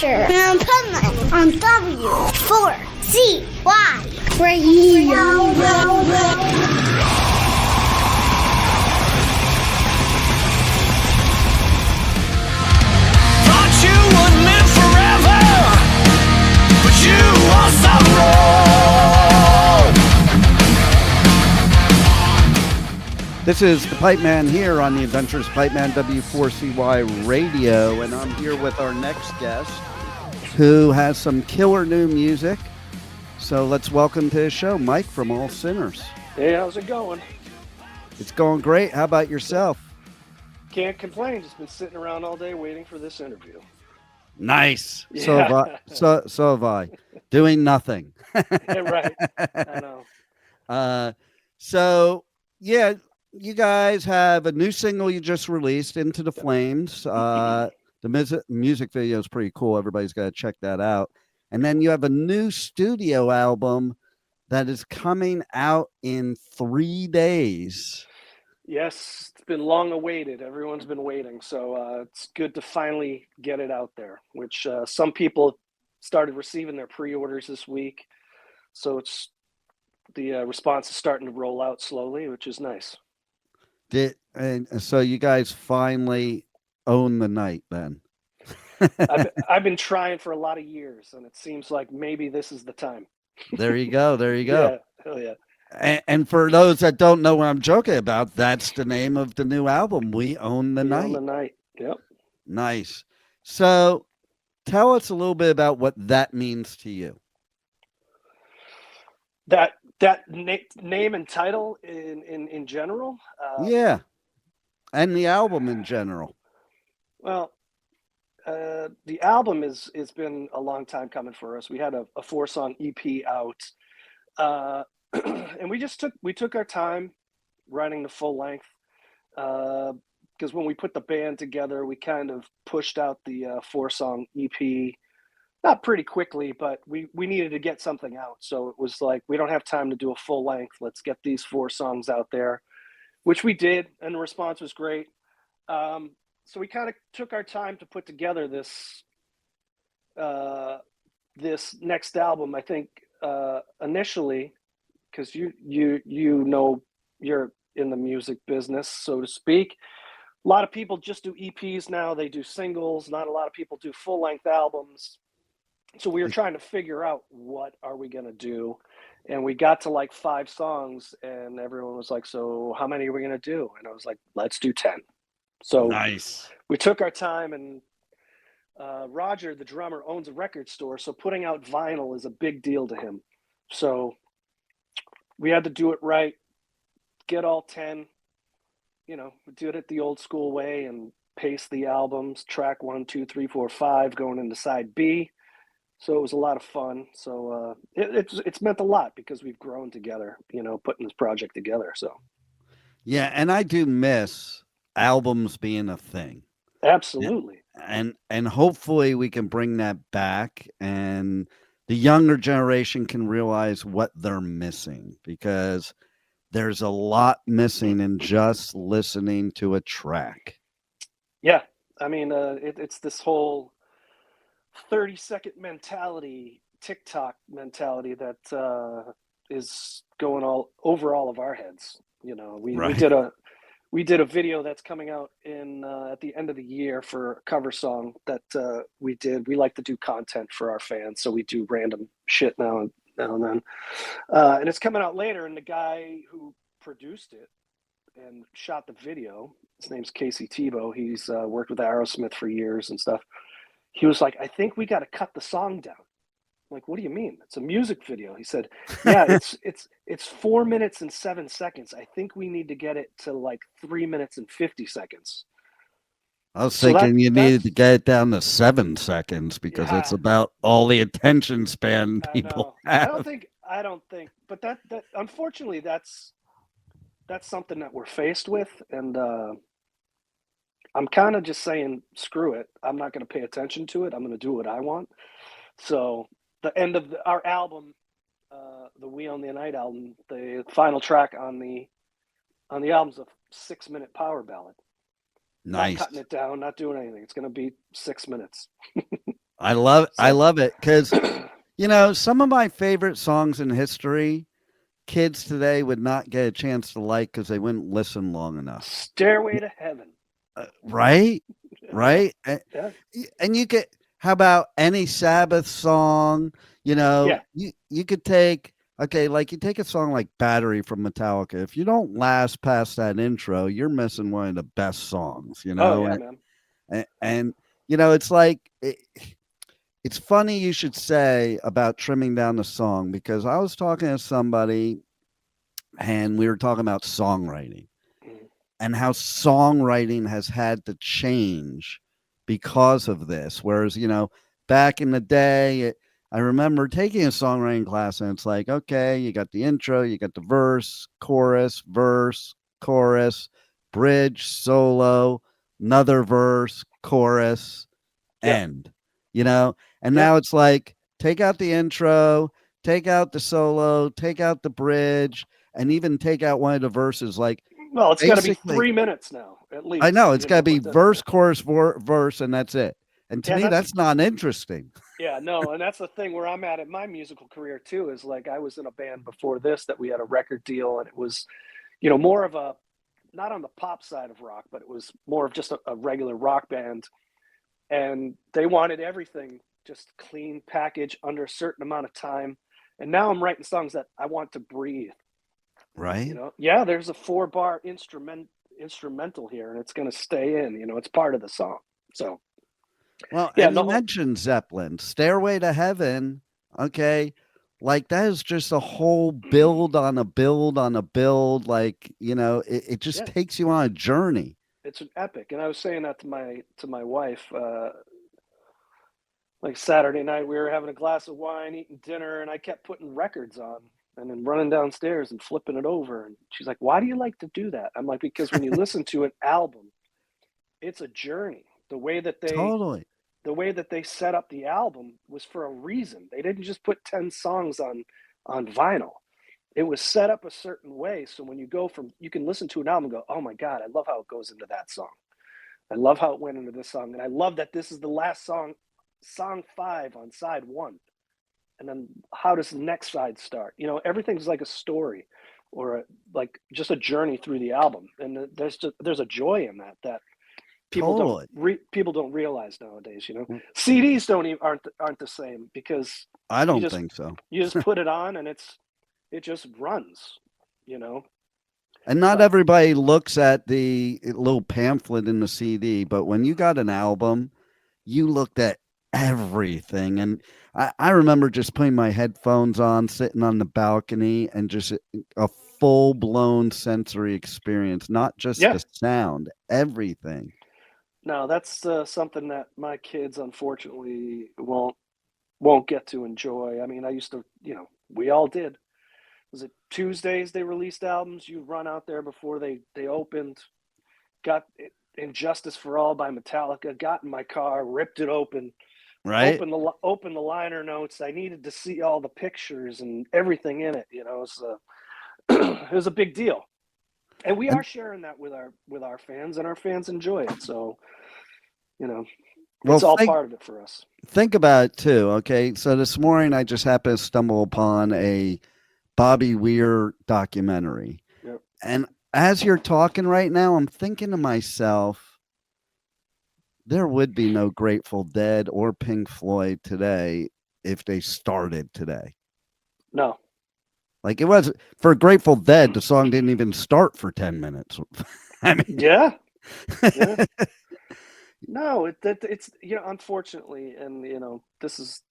Adventure in Pipeman on W4CY Radio. Thought you would live forever, but you was wrong. This is the Pipeman here on the Adventures Pipeman W4CY Radio, and I'm here with our next guest who has some killer new music. So let's welcome to his show, Mike from All Sinners. Hey, how's it going? It's going great. How about yourself? Can't complain. Just been sitting around all day waiting for this interview. Nice. Yeah. So have I. So have I. Doing nothing. Yeah, right. I know. So yeah, you guys have a new single you just released, Into the Flames. The music video is pretty cool. Everybody's got to check that out. And then you have a new studio album that is coming out in 3 days. Yes, it's been long awaited. Everyone's been waiting. So it's good to finally get it out there, which some people started receiving their pre-orders this week. So it's the response is starting to roll out slowly, which is nice. And so you guys finally own the night then. I've been trying for a lot of years, and it seems like maybe this is the time. There you go. There you go. Yeah, hell yeah. And for those that don't know what I'm joking about, that's the name of the new album. We Own the Night. Own the Night. Yep. Nice. So tell us a little bit about what that means to you. That name and title in general. Yeah. And the album in general. Well, the album has been a long time coming for us. We had a 4-song EP out, and we took our time writing the full length, because when we put the band together, we kind of pushed out the 4-song EP, not pretty quickly, but we needed to get something out. So it was like, we don't have time to do a full length. Let's get these 4 songs out there, which we did, and the response was great. So we kind of took our time to put together this next album. I think initially, because you know, you're in the music business, so to speak. A lot of people just do EPs now. They do singles. Not a lot of people do full-length albums. So we were trying to figure out, what are we going to do? And we got to like 5 songs, and everyone was like, so how many are we going to do? And I was like, let's do 10. So nice. We took our time, and Roger, the drummer, owns a record store. So putting out vinyl is a big deal to him. So we had to do it right, get all 10, do it at the old school way and paste the albums, track 1, 2, 3, 4, 5 going into side B. So it was a lot of fun. So it's meant a lot because we've grown together, putting this project together. So yeah, and I do miss albums being a thing. Absolutely. And hopefully we can bring that back, and the younger generation can realize what they're missing, because there's a lot missing in just listening to a track. Yeah. I mean, it's this whole 30-second mentality, TikTok mentality that is going all over all of our heads. We did a video that's coming out in at the end of the year for a cover song that we did. We like to do content for our fans, so we do random shit now and then. And it's coming out later, and the guy who produced it and shot the video, his name's Casey Tebow. He's worked with Aerosmith for years and stuff. He was like, I think we got to cut the song down. I'm like, what do you mean? It's a music video. He said, yeah, it's 4 minutes and 7 seconds. I think we need to get it to like 3 minutes and 50 seconds. I was thinking you needed to get it down to 7 seconds, because it's about all the attention span people have. I don't think, but that unfortunately that's something that we're faced with, and I'm kind of just saying, screw it. I'm not going to pay attention to it. I'm going to do what I want. So the end of our album, the We Own the Night album, the final track on the album's a 6-minute power ballad. Nice. Not cutting it down, not doing anything. It's going to be 6 minutes. I love So it because some of my favorite songs in history, kids today would not get a chance to like because they wouldn't listen long enough. Stairway to Heaven. Right? Right? Yeah. And you could, how about any Sabbath song? Yeah. You could take, okay, like you take a song like Battery from Metallica. If you don't last past that intro, you're missing one of the best songs, Oh yeah, man. And it's like, it's funny you should say about trimming down the song because I was talking to somebody and we were talking about songwriting Mhm. and how songwriting has had to change because of this. Whereas, back in the day, I remember taking a songwriting class and it's like, okay, you got the intro, you got the verse, chorus, bridge, solo, another verse, chorus, Yeah. end, you know? And Yeah. now it's like, take out the intro, take out the solo, take out the bridge, and even take out one of the verses. Like, Well, it's got to be basically, 3 minutes now, at least. I know it's got to be With the, verse, chorus, verse, and that's it. And to yeah, me, that's not interesting. yeah, no, and that's the thing where I'm at in my musical career too. Is like I was in a band before this that we had a record deal, and it was, more of a not on the pop side of rock, but it was more of just a regular rock band, and they wanted everything just clean package under a certain amount of time. And now I'm writing songs that I want to breathe. Right. Yeah, there's a 4-bar instrumental here, and it's going to stay in. It's part of the song. So Well, yeah, and you mentioned Zeppelin, Stairway to Heaven. Okay. Like that is just a whole build on a build on a build. Like, it just yeah, takes you on a journey. it's an epic. And I was saying that to my wife, like Saturday night, we were having a glass of wine, eating dinner, and I kept putting records on and then running downstairs and flipping it over. And she's like, "Why do you like to do that?" I'm like, "Because when you listen to an album, it's a journey. Totally. The way that they set up the album was for a reason. They didn't just put 10 songs on vinyl. It was set up a certain way. So when you can listen to an album and go, oh my God, I love how it goes into that song. I love how it went into this song. And I love that this is the last song 5 on side 1. And then how does the next side start? Everything's like a story or like just a journey through the album. And there's a joy in that people Totally. people don't realize nowadays. Mm. CDs aren't the same because I don't think so. you just put it on and it just runs. And not But everybody looks at the little pamphlet in the CD, but when you got an album, you looked at everything. And I remember just putting my headphones on, sitting on the balcony, and just a full blown sensory experience, not just yeah, the sound, everything. no, that's something that my kids unfortunately won't get to enjoy. I mean, I used to, we all did. Was it Tuesdays they released albums? You'd run out there before they opened, got Injustice for All by Metallica, got in my car, ripped it open, Right? opened the liner notes. I needed to see all the pictures and everything in it. So it was a big deal, and we And are sharing that with our fans, and our fans enjoy it. So well, it's all part of it for us. think about it too. Okay. So this morning I just happened to stumble upon a Bobby Weir documentary. Yep. And as you're talking right now, I'm thinking to myself, there would be no Grateful Dead or Pink Floyd today if they started today. No. Like it was for Grateful Dead, the song didn't even start for 10 minutes. I mean, Yeah. Yeah. No, it's unfortunately, and this is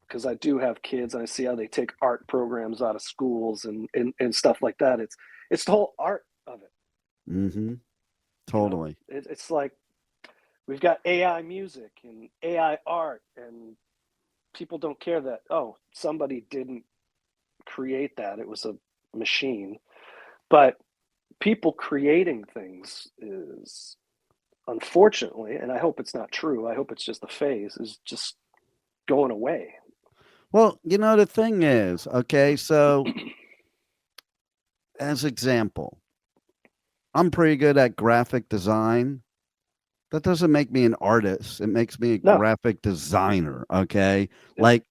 because I do have kids and I see how they take art programs out of schools and stuff like that. It's the whole art of it. mm-hmm, totally. It's like we've got AI music and AI art, and people don't care that somebody didn't create that. It was a machine. But people creating things is, unfortunately, and I hope it's not true, I hope it's just a phase, is just going away. Well, the thing is, okay, so as example, I'm pretty good at graphic design. that doesn't make me an artist. It makes me a No. graphic designer. Okay. Yeah. Like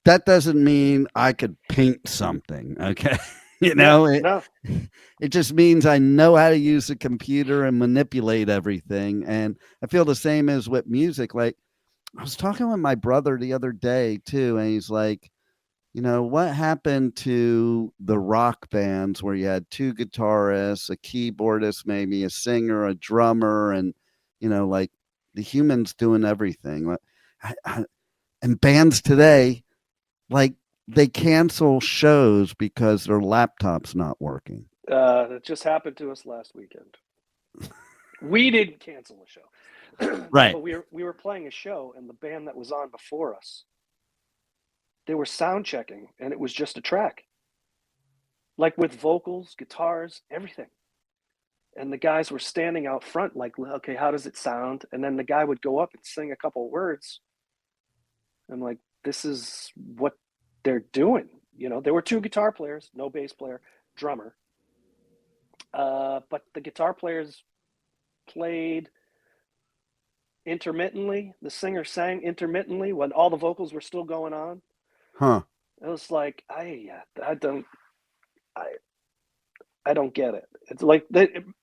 that doesn't mean I could paint something. Okay. It, No. it just means I know how to use the computer and manipulate everything. And I feel the same as with music. Like I was talking with my brother the other day too, and he's like, what happened to the rock bands where you had two guitarists, a keyboardist, maybe a singer, a drummer, and, like the humans doing everything. And bands today, like they cancel shows because their laptop's not working. That just happened to us last weekend. We didn't cancel a show. Right. But we were playing a show, and the band that was on before us, they were sound checking, and it was just a track. Like with vocals, guitars, everything. And the guys were standing out front like, okay, how does it sound? And then the guy would go up and sing a couple words. I'm like, this is what they're doing. There were two guitar players, no bass player, drummer. But the guitar players played intermittently. The singer sang intermittently when all the vocals were still going on. Huh. It was like, I don't get it. It's like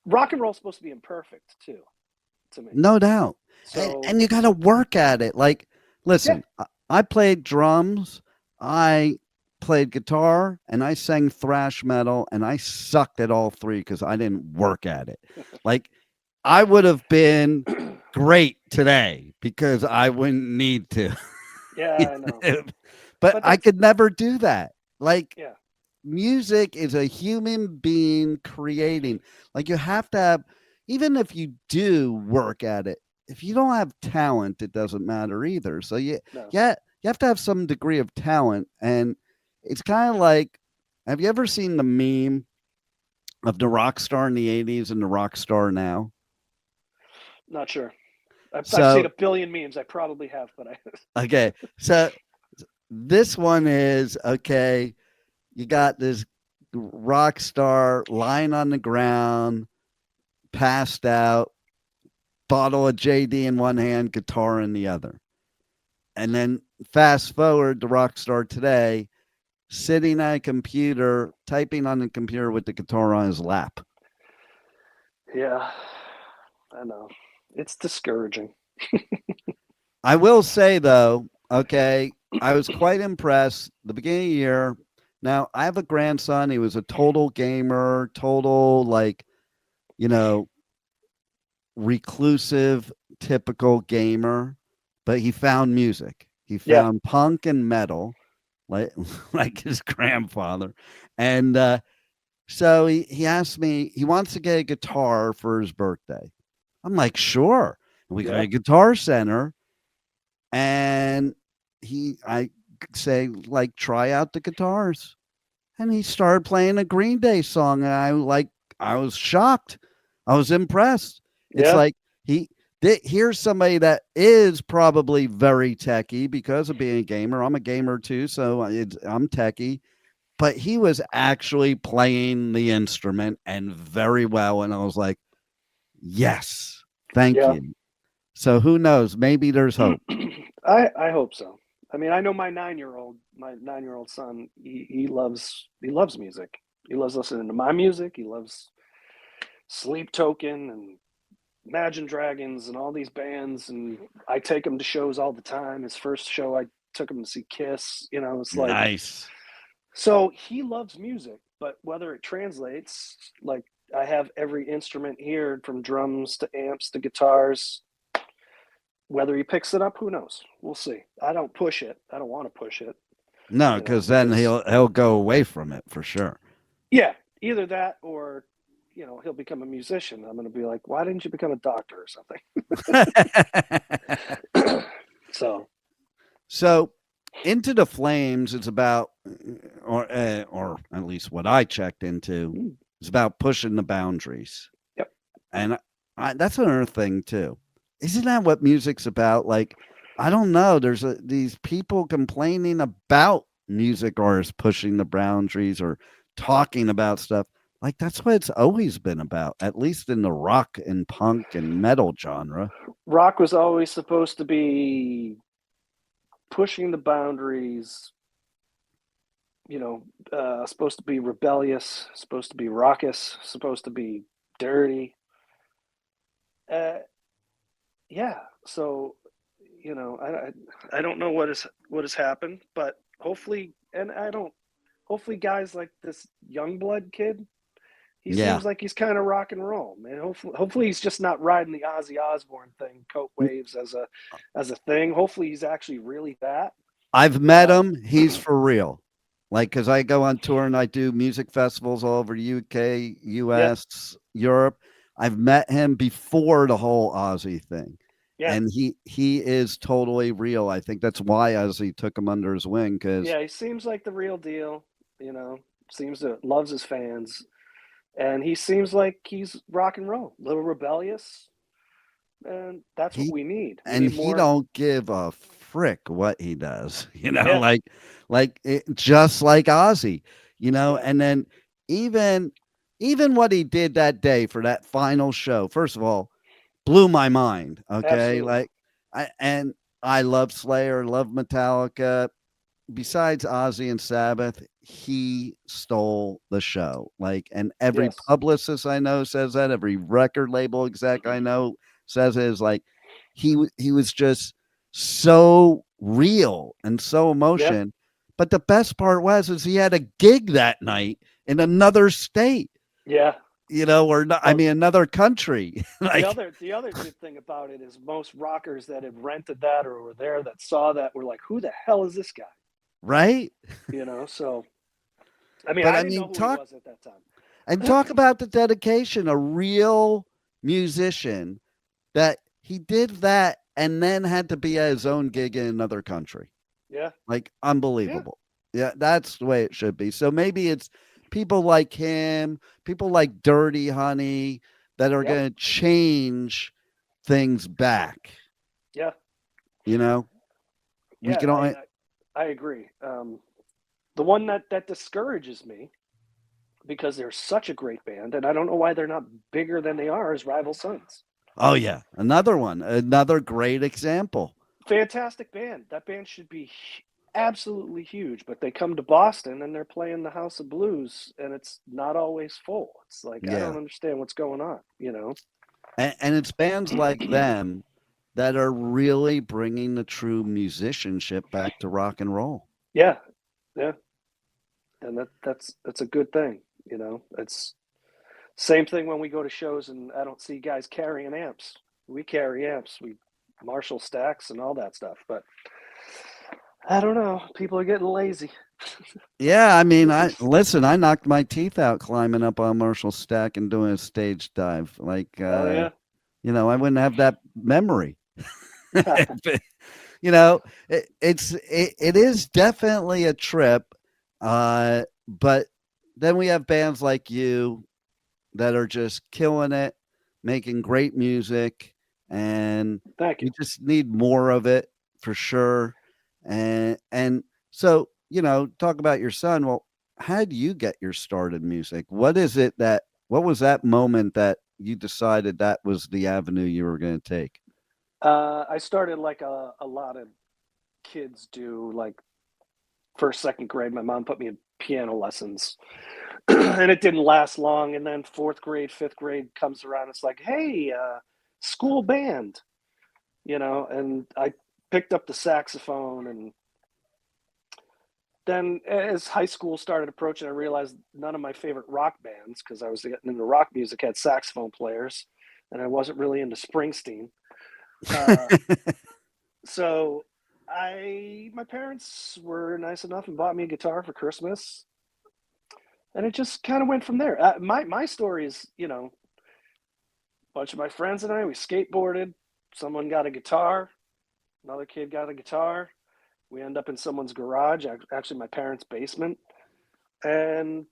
rock and roll is supposed to be imperfect too, to me. No doubt. So, And you got to work at it. Like, listen, I played drums, I played guitar, and I sang thrash metal, and I sucked at all three because I didn't work at it. Like, I would have been great today because I wouldn't need to. Yeah, I know. But I could never do that. Like, Yeah. Music is a human being creating. Like you have to have, even if you do work at it, if you don't have talent, it doesn't matter either. So you have to have some degree of talent. And it's kind of like, have you ever seen the meme of the rock star in the 80s and the rock star now? Not sure. I've seen a billion memes. I probably have, but Okay. So this one is, okay, you got this rock star lying on the ground, passed out, bottle of JD in one hand, guitar in the other. And then fast forward to rock star today, sitting at a computer, typing on the computer with the guitar on his lap. Yeah, I know. It's discouraging. I will say, though, okay, I was quite impressed the beginning of the year. Now, I have a grandson. He was a total gamer, total, like, reclusive, typical gamer, but he found music. He found punk and metal, like his grandfather. And so he asked me, he wants to get a guitar for his birthday. I'm like, sure. And we go to a Guitar Center, and I say, like, try out the guitars. And he started playing a Green Day song, and I was shocked. I was impressed. It's like here's somebody that is probably very techie because of being a gamer. I'm a gamer too, so I'm techie. But he was actually playing the instrument and very well. And I was like, yes, thank you. So who knows? Maybe there's hope. I hope so. I mean, I know my 9-year-old son, he loves music. He loves listening to my music. He loves Sleep Token and Imagine Dragons and all these bands. And I take him to shows all the time. His first show, I took him to see Kiss. It's like nice. So he loves music, but whether it translates, like I have every instrument here from drums to amps to guitars. Whether he picks it up, who knows? We'll see. I don't push it. I don't want to push it. No, because then he'll go away from it for sure. Yeah, either that or he'll become a musician. I'm going to be like, why didn't you become a doctor or something? So Into the Flames is about, or at least what I checked into, is about pushing the boundaries. Yep. And that's another thing too. Isn't that what music's about? Like, I don't know. There's these people complaining about music artists pushing the boundaries or talking about stuff. Like that's what it's always been about, at least in the rock and punk and metal genre. Rock was always supposed to be pushing the boundaries, supposed to be rebellious, supposed to be raucous, supposed to be dirty. Yeah. So, I don't know what has happened, but hopefully, hopefully guys like this Youngblood kid, he Yeah. seems like he's kind of rock and roll, man. Hopefully he's just not riding the Ozzy Osbourne thing, coat waves as a thing. Hopefully he's actually really that. I've met him. He's for real. Like, because I go on tour and I do music festivals all over UK, US, Europe. I've met him before the whole Ozzy thing. Yeah. And he is totally real. I think that's why Ozzy took him under his wing. Because he seems like the real deal, seems to loves his fans. And he seems like he's rock and roll, a little rebellious. And that's what we need. He don't give a frick what he does, like just like Ozzy, and then even what he did that day for that final show, first of all, blew my mind. Okay. Absolutely. I love Slayer, love Metallica. Besides Ozzy and Sabbath, he stole the show. And every publicist I know says that, every record label exec I know says it, is like he was just so real and so emotion. But the best part is he had a gig that night in another state. Yeah. Or not, I mean, another country. The other good thing about it is most rockers that had rented that or were there that saw that were like, who the hell is this guy? Right. So I didn't know who he was at that time. And talk about the dedication, a real musician that he did that and then had to be at his own gig in another country. Yeah. Unbelievable. Yeah, that's the way it should be. So maybe it's people like him, people like Dirty Honey that are going to change things back. Yeah. We can only... I agree. The one that discourages me, because they're such a great band, and I don't know why they're not bigger than they are, is Rival Sons. Oh yeah, another one, another great example. Fantastic band. That band should be absolutely huge, but they come to Boston and they're playing the House of Blues, and it's not always full. It's like I don't understand what's going on, And it's bands like them that are really bringing the true musicianship back to rock and roll. Yeah. And that's a good thing, It's same thing when we go to shows and I don't see guys carrying amps. We carry amps, we Marshall stacks and all that stuff, but I don't know. People are getting lazy. Yeah, I mean, I knocked my teeth out climbing up on Marshall stack and doing a stage dive. I wouldn't have that memory. It is definitely a trip. But then we have bands like you that are just killing it, making great music, and Thank you. We just need more of it for sure. And so, talk about your son. Well, how did you get your start in music? What was that moment that you decided that was the avenue you were going to take? I started like a lot of kids do, like first, second grade. My mom put me in piano lessons and it didn't last long. And then fourth grade, fifth grade comes around. It's like, hey, school band, and I picked up the saxophone. And then as high school started approaching, I realized none of my favorite rock bands, because I was getting into rock music, had saxophone players, and I wasn't really into Springsteen. So my parents were nice enough and bought me a guitar for Christmas, and it just kind of went from there. My story is, a bunch of my friends and I, we skateboarded. Someone got a guitar, another kid got a guitar. We end up in someone's garage, actually my parents' basement, and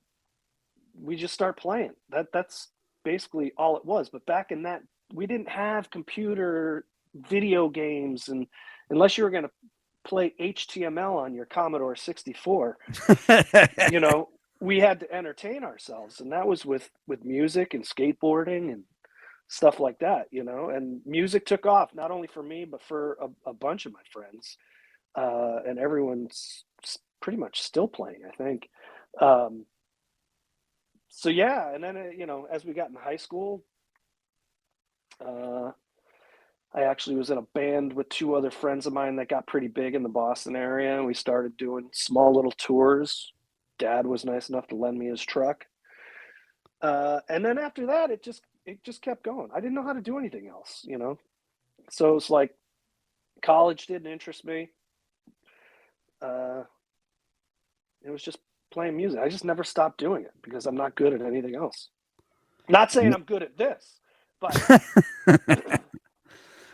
we just start playing. That's basically all it was. But back in that, we didn't have computer video games, and unless you were going to play HTML on your Commodore 64, we had to entertain ourselves, and that was with music and skateboarding and stuff like that, you know. And music took off, not only for me but for a bunch of my friends, and everyone's pretty much still playing, I think. So yeah, and then you know, as we got in high school, I actually was in a band with two other friends of mine that got pretty big in the Boston area, and we started doing small little tours. Dad was nice enough to lend me his truck. And then after that, it just kept going. I didn't know how to do anything else, you know? So it's like college didn't interest me. It was just playing music. I just never stopped doing it because I'm not good at anything else. Not saying I'm good at this, but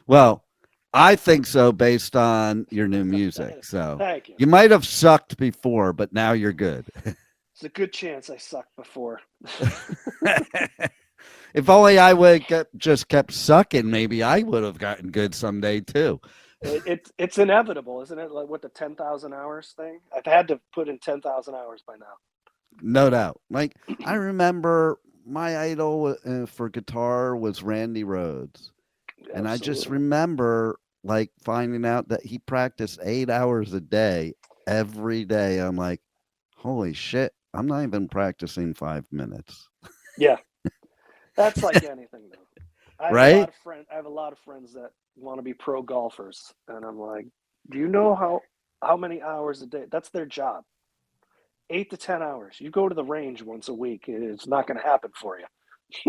Well, I think so based on your new music. So thank you. you might have sucked before, but now you're good. It's a good chance I sucked before. If only I would just kept sucking, maybe I would have gotten good someday too. It's inevitable, isn't it? Like what, the 10,000 hours thing? I've had to put in 10,000 hours by now. No doubt. Like I remember my idol for guitar was Randy Rhoads. And I just remember like finding out that he practiced 8 hours a day every day. I'm like, holy shit, I'm not even practicing 5 minutes. Yeah. That's like anything though. Right? I have a lot of friends that want to be pro golfers, and I'm like, do you know how many hours a day? That's their job. 8 to 10 hours. You go to the range once a week, it's not going to happen for you.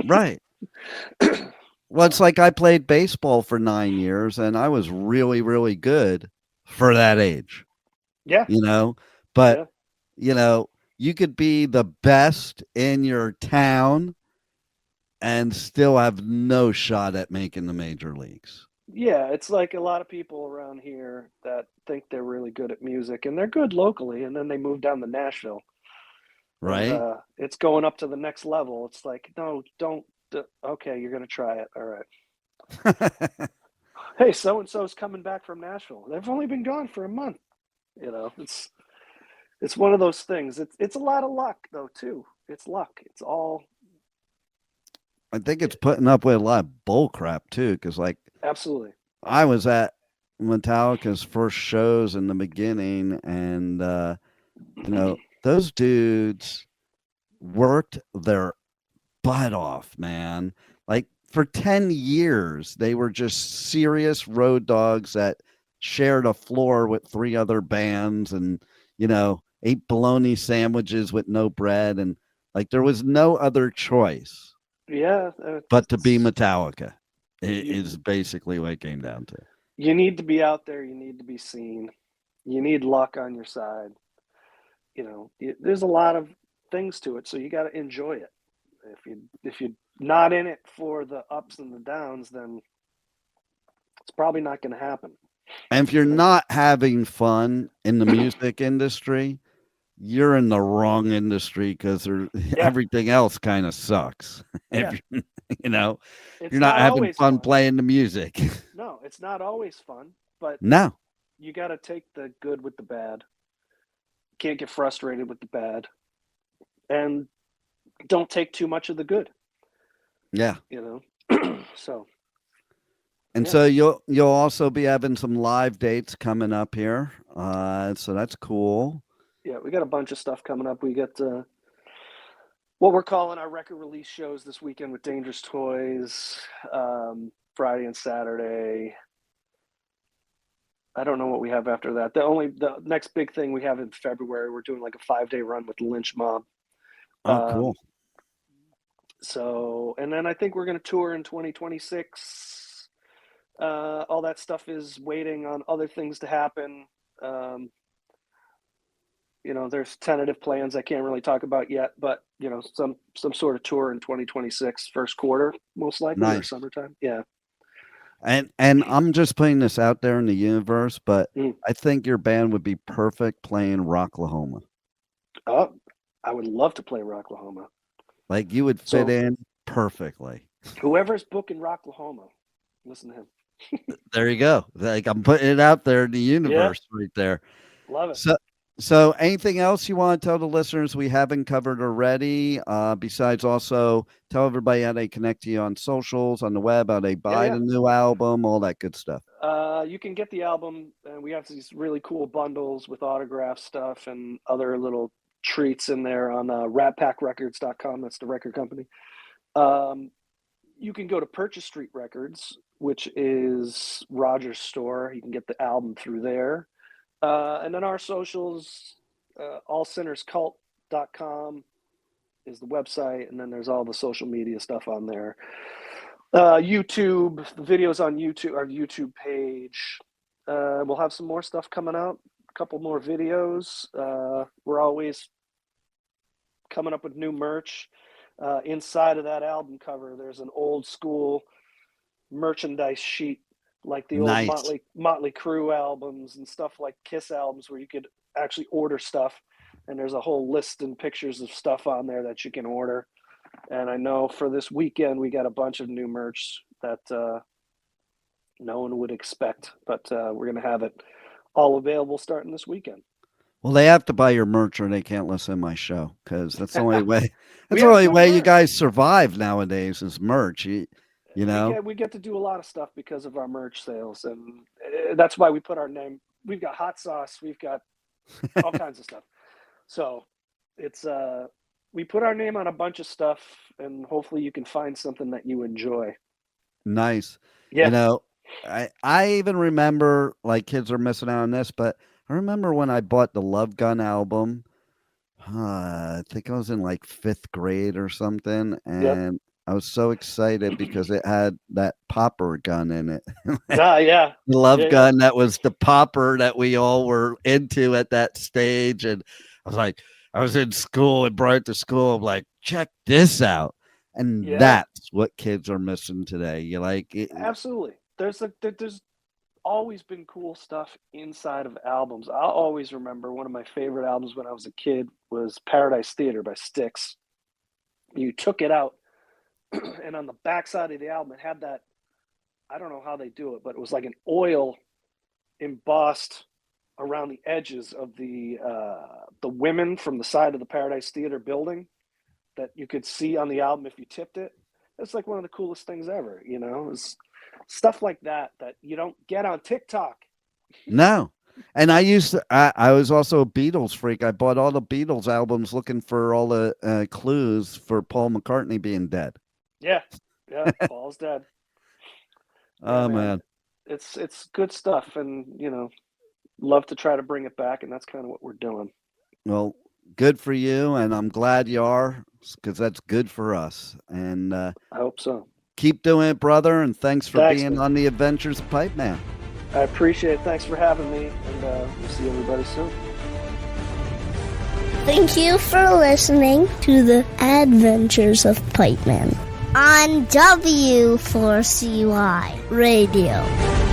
Right. Well, it's like I played baseball for 9 years and I was really, really good for that age. Yeah. You know, but you know, you could be the best in your town and still have no shot at making the major leagues. Yeah, it's like a lot of people around here that think they're really good at music, and they're good locally, and then they move down to Nashville. Right? And, it's going up to the next level. It's like, no, don't. Okay, you're going to try it. All right. Hey, so and so's coming back from Nashville. They've only been gone for a month. You know, it's one of those things. It's a lot of luck though too. It's luck. It's all. I think it's putting up with a lot of bull crap too, because like Absolutely. I was at Metallica's first shows in the beginning, and you know, those dudes worked their butt off, man. Like for 10 years, they were just serious road dogs that shared a floor with 3 other bands and, you know, ate bologna sandwiches with no bread. And like there was no other choice Yeah. but to be Metallica. It is basically what it came down to. You need to be out there. You need to be seen. You need luck on your side. You know, there's a lot of things to it, so you got to enjoy it. If you're not in it for the ups and the downs, then it's probably not going to happen. And if you're not having fun in the music industry, you're in the wrong industry because everything else kind of sucks. Yeah. If you know, It's you're not having always fun playing the music. No, it's not always fun, but No. you got to take the good with the bad. Can't get frustrated with the bad, and don't take too much of the good. Yeah. You know, so. And so you'll also be having some live dates coming up here. So that's cool. Yeah, we got a bunch of stuff coming up. We got what we're calling our record release shows this weekend with Dangerous Toys, Friday and Saturday. I don't know what we have after that. The next big thing we have in February, we're doing like a 5-day run with the Lynch Mob. Oh, cool. So, and then I think we're going to tour in 2026. All that stuff is waiting on other things to happen. You know, there's tentative plans I can't really talk about yet, but you know, some sort of tour in 2026, first quarter, most likely, or summertime. Yeah. And I'm just putting this out there in the universe, but I think your band would be perfect playing Rocklahoma. Oh, I would love to play Rocklahoma. Like you would fit in perfectly. Whoever's booking Rocklahoma, listen to him. There you go. Like I'm putting it out there in the universe right there. Love it. So anything else you want to tell the listeners we haven't covered already? Besides also tell everybody how they connect to you on socials, on the web, how they buy the new album, all that good stuff. You can get the album, and we have these really cool bundles with autograph stuff and other little treats in there on ratpakrecords.com. That's the record company. You can go to Purchase Street Records, which is Roger's store. You can get the album through there. And then our socials, allsinnerscult.com is the website. And then there's all the social media stuff on there. YouTube, the videos on YouTube, our YouTube page. We'll have some more stuff coming out, a couple more videos. We're always coming up with new merch. Inside of that album cover, there's an old school merchandise sheet, like the old Motley Crue albums and stuff, like Kiss albums, where you could actually order stuff. And there's a whole list and pictures of stuff on there that you can order. And I know for this weekend, we got a bunch of new merch that no one would expect, but we're going to have it all available starting this weekend. Well, they have to buy your merch or they can't listen to my show, because that's the only way. That's the only way you guys survive nowadays is merch. You know, we get to do a lot of stuff because of our merch sales, and that's why we put our name. We've got hot sauce. We've got all kinds of stuff. So it's we put our name on a bunch of stuff, and hopefully you can find something that you enjoy. Nice. Yeah. You know, I even remember, like, kids are missing out on this, but I remember when I bought the Love Gun album. I think I was in like 5th grade or something, and I was so excited because it had that popper gun in it. Yeah. The Love Gun, that was the popper that we all were into at that stage. And I was like, I was in school and brought it to school. I'm like, check this out. And that's what kids are missing today. You like it? Absolutely. There's always been cool stuff inside of albums. I'll always remember one of my favorite albums when I was a kid was Paradise Theater by Styx. You took it out, and on the backside of the album, it had that, I don't know how they do it, but it was like an oil embossed around the edges of the women from the side of the Paradise Theater building that you could see on the album if you tipped it. It's like one of the coolest things ever, you know? It's stuff like that you don't get on TikTok. No. And I was also a Beatles freak. I bought all the Beatles albums looking for all the clues for Paul McCartney being dead. Yeah. Paul's dead. Oh, man. It's good stuff, and, you know, love to try to bring it back, and that's kind of what we're doing. Well, good for you, and I'm glad you are, because that's good for us. And I hope so. Keep doing it, brother, and thanks for being on the Adventures of Pipe Man. I appreciate it. Thanks for having me, and we'll see everybody soon. Thank you for listening to the Adventures of Pipe Man on W4CY Radio.